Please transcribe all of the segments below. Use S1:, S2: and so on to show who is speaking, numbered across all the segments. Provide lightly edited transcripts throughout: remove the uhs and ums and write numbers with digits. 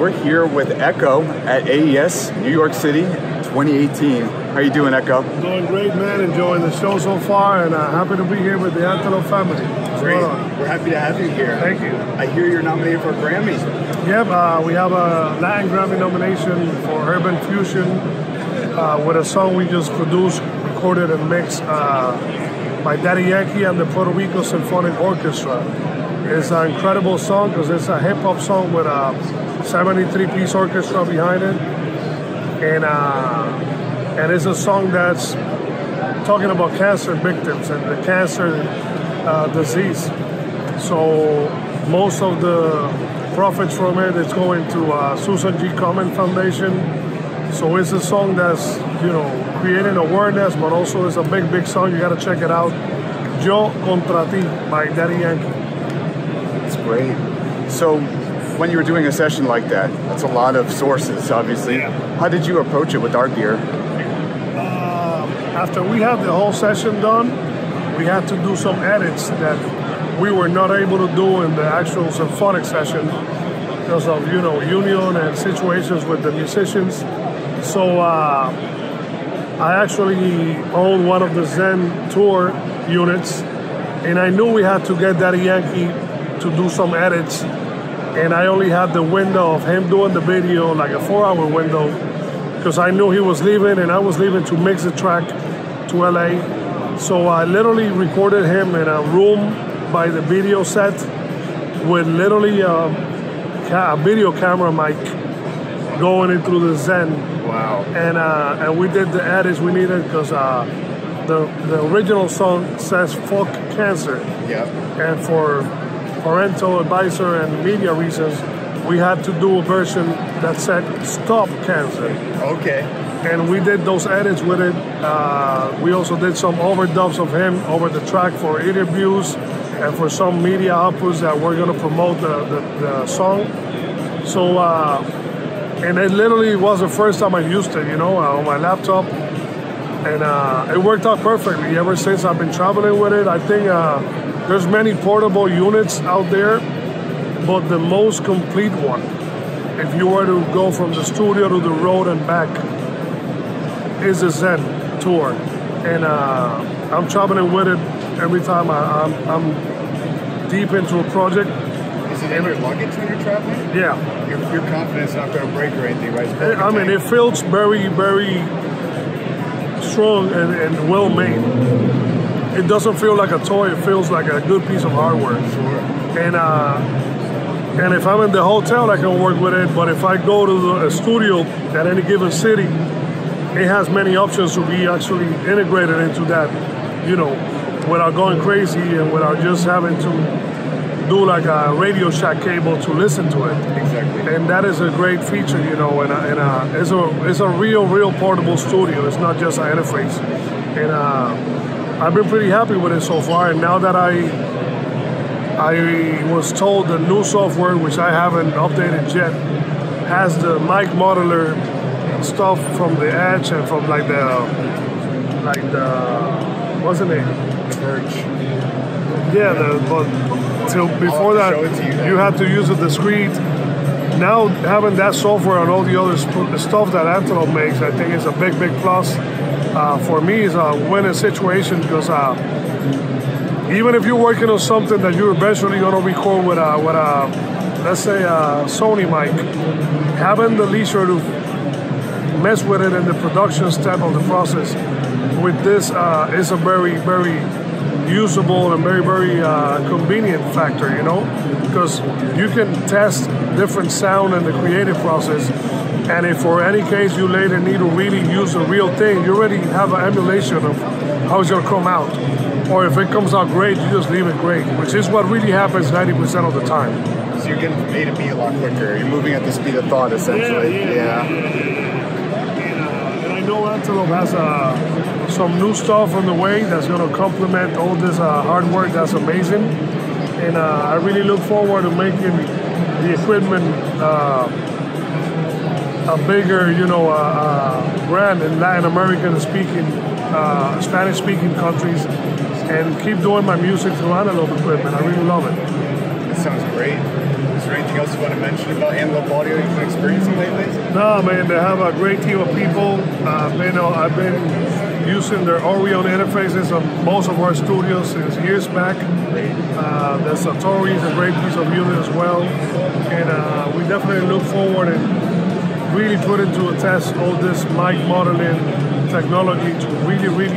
S1: We're here with Echo at AES, New York City, 2018. How you doing, Echo?
S2: Doing great, man. Enjoying the show so far, and happy to be here with the Antelope family.
S1: Great. We're happy to have you here.
S2: Thank you.
S1: I hear you're nominated for a Grammy.
S2: Yep, we have a Latin Grammy nomination for Urban Fusion with a song we just produced, recorded, and mixed by Daddy Yankee and the Puerto Rico Symphony Orchestra. It's an incredible song because it's a hip-hop song with a 73-piece orchestra behind it. And it's a song that's talking about cancer victims and the cancer disease. So most of the profits from it is going to Susan G. Komen Foundation. So it's a song that's, you know, creating awareness, but also it's a big, big song. You got to check it out. Yo Contra Ti by Daddy Yankee.
S1: That's great. So when you were doing a session like that, that's a lot of sources, obviously.
S2: Yeah.
S1: How did you approach it with our gear?
S2: After we had the whole session done, we had to do some edits that we were not able to do in the actual symphonic session because of, you know, union and situations with the musicians. So I actually own one of the Zen Tour units, and I knew we had to get Daddy Yankee to do some edits, and I only had the window of him doing the video, like a 4-hour window, because I knew he was leaving and I was leaving to mix the track to LA. So I literally recorded him in a room by the video set with literally a video camera mic going in through the Zen.
S1: Wow.
S2: And we did the edits we needed because the original song says "fuck cancer."
S1: Yep.
S2: And for parental advisor and media reasons, we had to do a version that said "stop cancer."
S1: Okay.
S2: And we did those edits with it. We also did some overdubs of him over the track for interviews and for some media outputs that we're going to promote the song. So, and it literally was the first time I used it, you know, on my laptop. And it worked out perfectly. Ever since I've been traveling with it, I think there's many portable units out there, but the most complete one, if you were to go from the studio to the road and back, is a Zen Tour. And I'm traveling with it every time I'm deep into a project.
S1: Is it in your luggage when you're traveling?
S2: Yeah.
S1: Your confidence is not going to break or anything, right?
S2: I mean, it feels very, very strong and well made. It doesn't feel like a toy. It feels like a good piece of hardware.
S1: Sure.
S2: And if I'm in the hotel, I can work with it. But if I go to a studio at any given city, it has many options to be actually integrated into that, you know, without going crazy and without just having to do like a Radio Shack cable to listen to it.
S1: Exactly.
S2: And that is a great feature, you know, and it's a real portable studio. It's not just an interface. And I've been pretty happy with it so far. And now that I was told the new software, which I haven't updated yet, has the mic modeler stuff from the Edge and from like the what's the name?
S1: Verge.
S2: Yeah, but till before that, you had to use a discrete. Now having that software and all the other stuff that Antelope makes, I think is a big plus. For me, it's a winning situation because even if you're working on something that you're eventually going to record with a let's say a Sony mic, having the leisure to mess with it in the production step of the process with this is a very usable and very convenient factor, you know, because you can test different sound in the creative process, and if for any case you later need to really use a real thing, you already have an emulation of how it's going to come out. Or if it comes out great, you just leave it great, which is what really happens 90% of the time.
S1: So you're getting from A to B a lot quicker. You're moving at the speed of thought, essentially.
S2: Yeah. And I know Antelope has some new stuff on the way that's going to complement all this hard work that's amazing. And I really look forward to making the equipment a bigger, you know, brand in Latin American speaking, Spanish speaking countries, and keep doing my music through Antelope equipment. I really love it.
S1: It's sounds great. Is there anything else you want to mention about Antelope Audio you've been experiencing lately?
S2: No, man, they have a great team of people. I've been using their Orion interfaces on most of our studios since years back. The Satori is a great piece of unit as well. And we definitely look forward and really put into a test all this mic modeling technology to really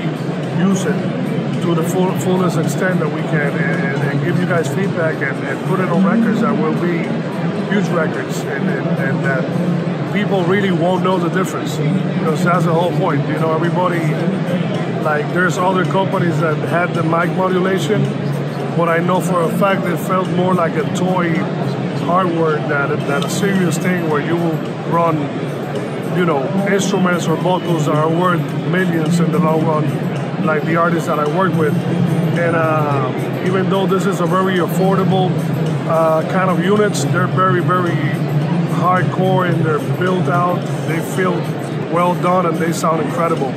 S2: use it to the fullest extent that we can and give you guys feedback and put it on records that will be huge records and that people really won't know the difference, because that's the whole point. You know, everybody, like there's other companies that had the mic modulation, but I know for a fact it felt more like a toy hardware than a serious thing where you will run, you know, instruments or vocals that are worth millions in the long run, like the artists that I work with. And even though this is a very affordable kind of units, they're very hardcore and they're built out. They feel well done and they sound incredible.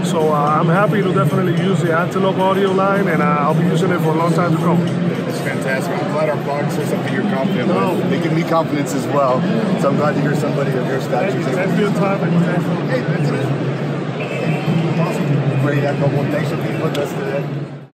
S2: So I'm happy to definitely use the Antelope audio line, and I'll be using it for a long time to come.
S1: It's fantastic. I'm glad our products are something you're confident with. They give me confidence as well. So I'm glad to hear somebody of your stature.
S2: Thanks for your time.
S1: Hey, awesome. Great echo. Well, thanks for being with us today.